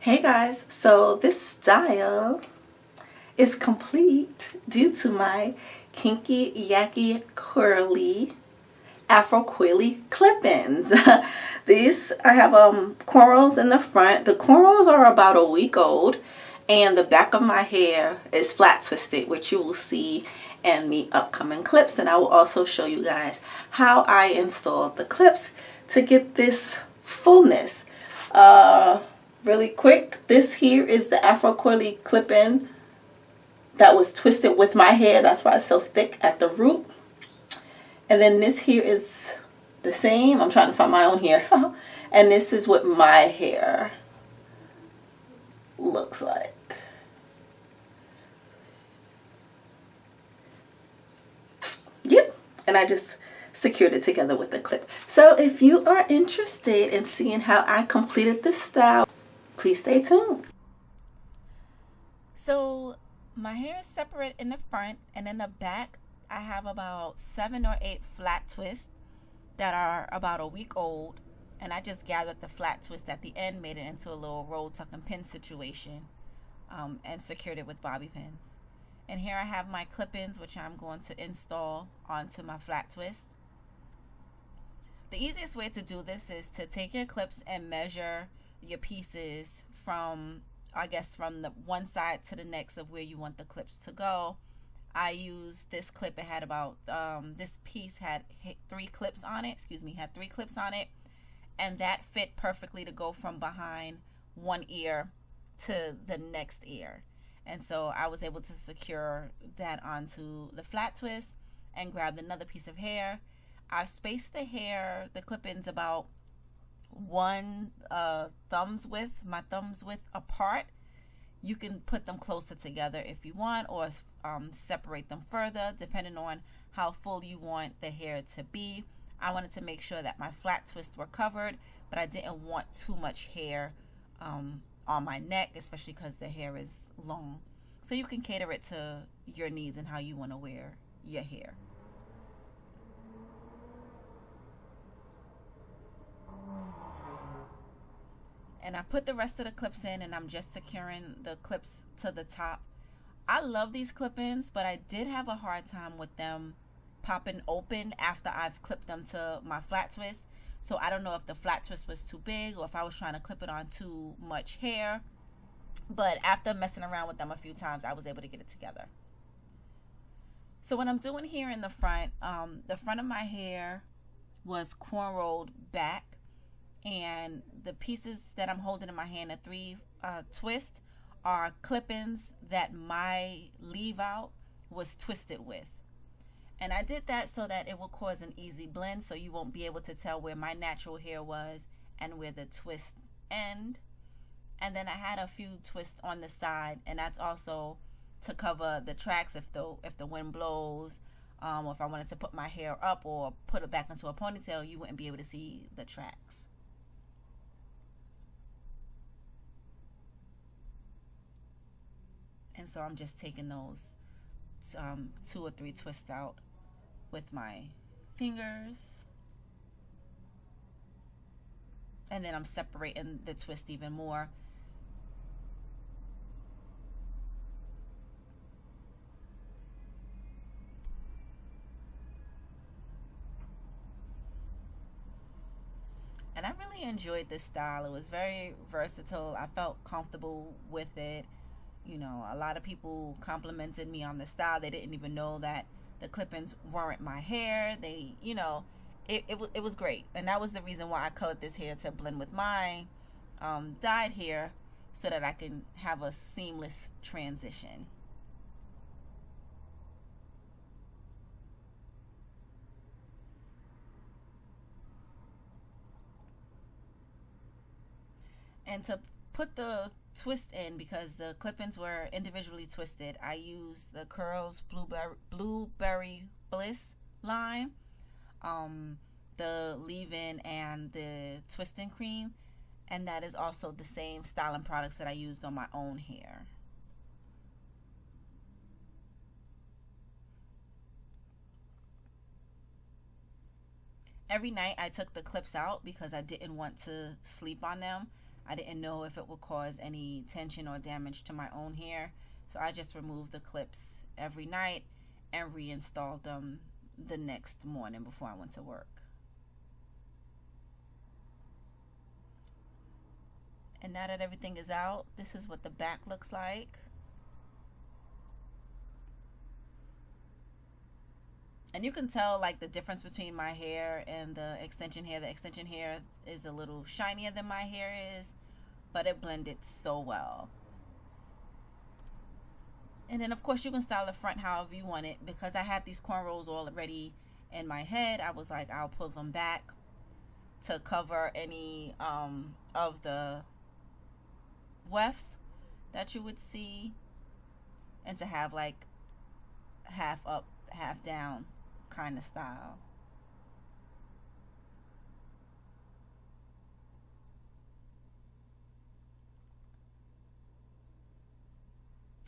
Hey guys, so this style is complete due to my Kinky, Yaki, Curly, Afro Coily clip-ins. These, I have cornrows in the front. The cornrows are about a week old, and the back of my hair is flat twisted, which you will see in the upcoming clips. And I will also show you guys how I installed the clips to get this fullness. Really quick, this here is the Afro Coily clip-in that was twisted with my hair. That's why it's so thick at the root. And then this here is the same. I'm trying to find my own hair. And this is what my hair looks like. Yep. And I just secured it together with the clip. So if you are interested in seeing how I completed this style, please stay tuned. So my hair is separate in the front, and in the back I have about 7 or 8 flat twists that are about a week old, and I just gathered the flat twist at the end, made it into a little roll tuck and pin situation, and secured it with bobby pins. And here I have my clip-ins, which I'm going to install onto my flat twist. The easiest way to do this is to take your clips and measure your pieces from, I guess, from the one side to the next of where you want the clips to go. I used this clip. It had about, this piece had 3 clips on it, had 3 clips on it, and that fit perfectly to go from behind one ear to the next ear. And so I was able to secure that onto the flat twist and grabbed another piece of hair. I've spaced the hair, the clip-ins, about my thumb's width apart. You can put them closer together if you want, or separate them further depending on how full you want the hair to be. I wanted to make sure that my flat twists were covered, but I didn't want too much hair on my neck, especially because the hair is long. So you can cater it to your needs and how you want to wear your hair. And I put the rest of the clips in, and I'm just securing the clips to the top. I love these clip-ins, but I did have a hard time with them popping open after I've clipped them to my flat twist. So I don't know if the flat twist was too big or if I was trying to clip it on too much hair. But after messing around with them a few times, I was able to get it together. So what I'm doing here in the front of my hair was cornrowed back. And the pieces that I'm holding in my hand, the 3 twists, are clip-ins that my leave out was twisted with. And I did that so that it will cause an easy blend, so you won't be able to tell where my natural hair was and where the twist end. And then I had a few twists on the side, and that's also to cover the tracks if the wind blows, or if I wanted to put my hair up or put it back into a ponytail, you wouldn't be able to see the tracks. And so I'm just taking those 2 or 3 twists out with my fingers. And then I'm separating the twist even more. And I really enjoyed this style. It was very versatile. I felt comfortable with it. You know, a lot of people complimented me on the style. They didn't even know that the clip-ins weren't my hair. They, it was great. And that was the reason why I colored this hair, to blend with my dyed hair, so that I can have a seamless transition. And to put the twist in, because the clip-ins were individually twisted, I used the Curls Blueberry Bliss line, the leave-in and the twisting cream, and that is also the same styling products that I used on my own hair. Every night I took the clips out because I didn't want to sleep on them. I didn't know if it would cause any tension or damage to my own hair. So I just removed the clips every night and reinstalled them the next morning before I went to work. And now that everything is out, this is what the back looks like. And you can tell like the difference between my hair and the extension hair. The extension hair is a little shinier than my hair is, but it blended so well. And then of course you can style the front however you want it. Because I had these cornrows already in my head, I was like, I'll pull them back to cover any of the wefts that you would see, and to have like half up, half down kind of style.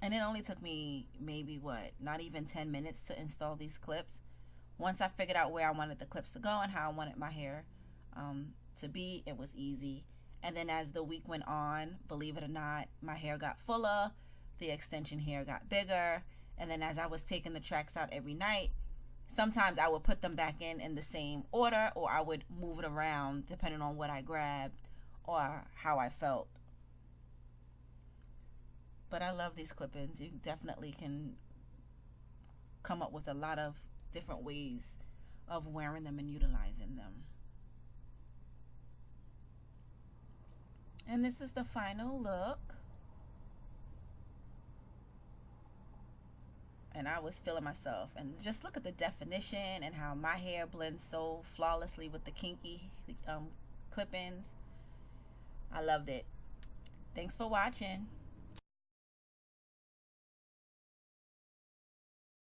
And it only took me maybe not even 10 minutes to install these clips. Once I figured out where I wanted the clips to go and how I wanted my hair to be, it was easy. And then as the week went on, believe it or not, my hair got fuller, the extension hair got bigger, and then as I was taking the tracks out every night, sometimes I would put them back in the same order, or I would move it around depending on what I grabbed or how I felt. But I love these clip-ins. You definitely can come up with a lot of different ways of wearing them and utilizing them. And this is the final look. And I was feeling myself. And just look at the definition and how my hair blends so flawlessly with the Kinky clip-ins. I loved it. Thanks for watching.